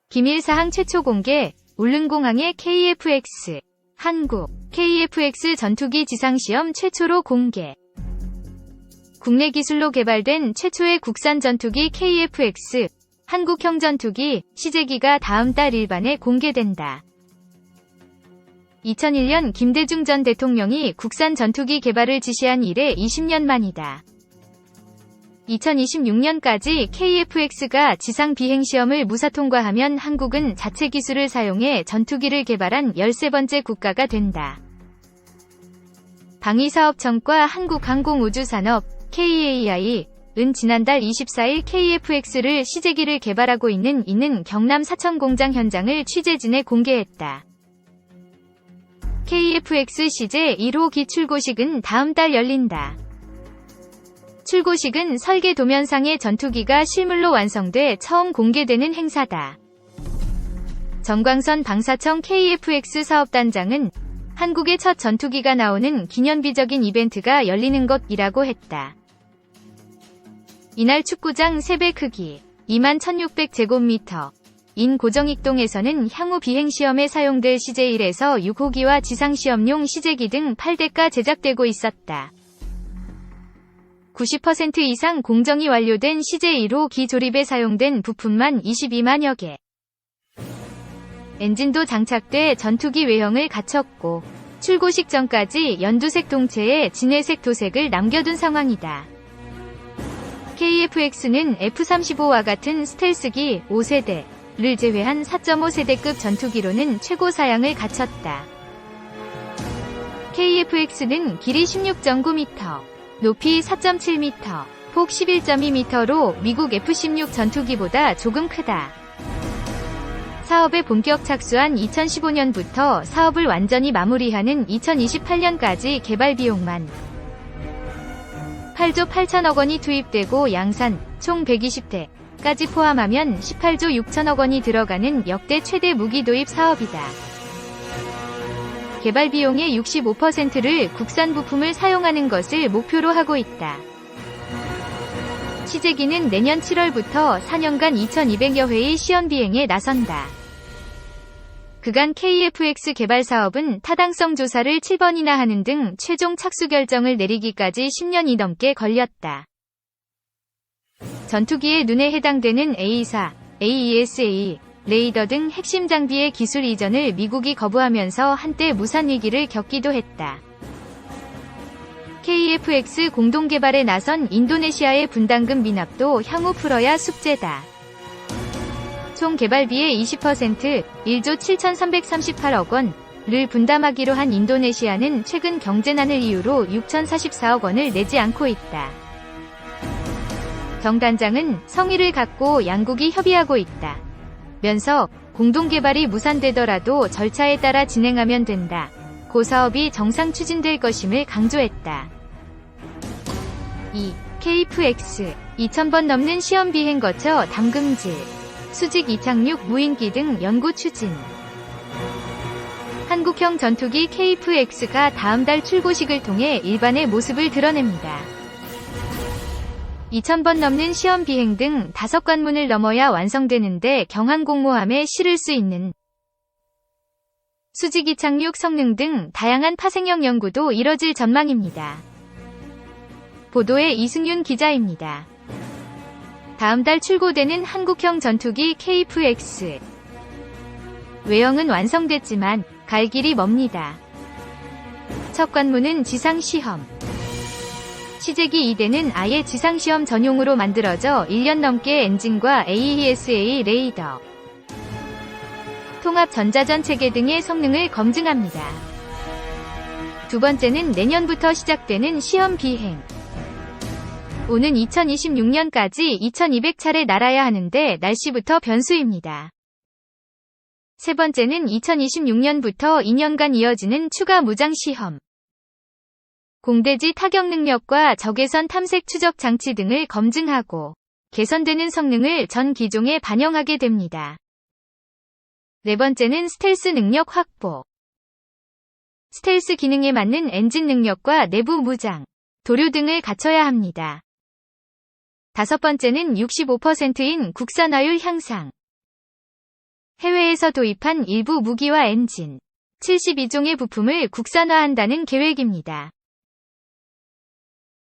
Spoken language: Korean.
기밀사항 최초 공개, 울릉공항의 KF-X. 한국 KF-X 전투기 지상시험 최초로 공개. 국내 기술로 개발된 최초의 국산 전투기 KF-X, 한국형 전투기, 시제기가 다음 달 일반에 공개된다. 2001년 김대중 전 대통령이 국산 전투기 개발을 지시한 이래 20년 만이다. 2026년까지 KF-X가 지상 비행시험을 무사 통과하면 한국은 자체 기술을 사용해 전투기를 개발한 13번째 국가가 된다. 방위사업청과 한국항공우주산업, KAI,은 지난달 24일 KF-X를 시제기를 개발하고 있는 경남 사천 공장 현장을 취재진에 공개했다. KF-X 시제 1호기 출고식은 다음 달 열린다. 출고식은 설계 도면상의 전투기가 실물로 완성돼 처음 공개되는 행사다. 정광선 방사청 KF-X 사업단장은 한국의 첫 전투기가 나오는 기념비적인 이벤트가 열리는 것이라고 했다. 이날 축구장 3배 크기, 21,600제곱미터, 인 고정익동에서는 향후 비행시험에 사용될 시제 1에서 6호기와 지상시험용 시제기 등 8대가 제작되고 있었다. 90% 이상 공정이 완료된 시제 1호기 조립에 사용된 부품만 22만여 개. 엔진도 장착돼 전투기 외형을 갖췄고 출고식 전까지 연두색 동체에 진회색 도색을 남겨둔 상황이다. KF-X는 F-35와 같은 스텔스기 5세대를 제외한 4.5세대급 전투기로는 최고 사양을 갖췄다. KF-X는 길이 16.9m, 높이 4.7m, 폭 11.2m로 미국 F-16 전투기보다 조금 크다. 사업에 본격 착수한 2015년부터 사업을 완전히 마무리하는 2028년까지 개발 비용만 8조 8천억 원이 투입되고 양산 총 120대까지 포함하면 18조 6천억 원이 들어가는 역대 최대 무기 도입 사업이다. 개발 비용의 65%를 국산 부품을 사용하는 것을 목표로 하고 있다. 시제기는 내년 7월부터 4년간 2200여 회의 시연 비행에 나선다. 그간 KF-X 개발 사업은 타당성 조사를 7번이나 하는 등 최종 착수 결정을 내리기까지 10년이 넘게 걸렸다. 전투기의 눈에 해당되는 A4, AESA, 레이더 등 핵심 장비의 기술 이전을 미국이 거부하면서 한때 무산 위기를 겪기도 했다. KF-X 공동 개발에 나선 인도네시아의 분담금 미납도 향후 풀어야 숙제다. 총 개발비의 20%, 1조 7,338억 원을 분담하기로 한 인도네시아는 최근 경제난을 이유로 6,044억 원을 내지 않고 있다. 정 단장은 성의를 갖고 양국이 협의하고 있다. 면서 공동 개발이 무산되더라도 절차에 따라 진행하면 된다. 고 사업이 정상 추진될 것임을 강조했다. 2. KF-X 2,000번 넘는 시험 비행 거쳐 담금질, 수직 이착륙 무인기 등 연구 추진. 한국형 전투기 KF-X가 다음 달 출고식을 통해 일반의 모습을 드러냅니다. 2,000번 넘는 시험 비행 등 5관문을 넘어야 완성되는데 경항공모함에 실을 수 있는 수직 이착륙 성능 등 다양한 파생형 연구도 이뤄질 전망입니다. 보도에 이승윤 기자입니다. 다음 달 출고되는 한국형 전투기 KF-X. 외형은 완성됐지만 갈 길이 멉니다. 첫 관문은 지상시험. 시제기 2대는 아예 지상시험 전용으로 만들어져 1년 넘게 엔진과 AESA 레이더, 통합 전자전 체계 등의 성능을 검증합니다. 두 번째는 내년부터 시작되는 시험 비행. 오는 2026년까지 2200차례 날아야 하는데 날씨부터 변수입니다. 세 번째는 2026년부터 2년간 이어지는 추가 무장시험. 공대지 타격 능력과 적외선 탐색 추적 장치 등을 검증하고 개선되는 성능을 전 기종에 반영하게 됩니다. 네 번째는 스텔스 능력 확보. 스텔스 기능에 맞는 엔진 능력과 내부 무장, 도료 등을 갖춰야 합니다. 다섯 번째는 65%인 국산화율 향상. 한국에서 도입한 일부 무기와 엔진, 72종의 부품을 국산화한다는 계획입니다.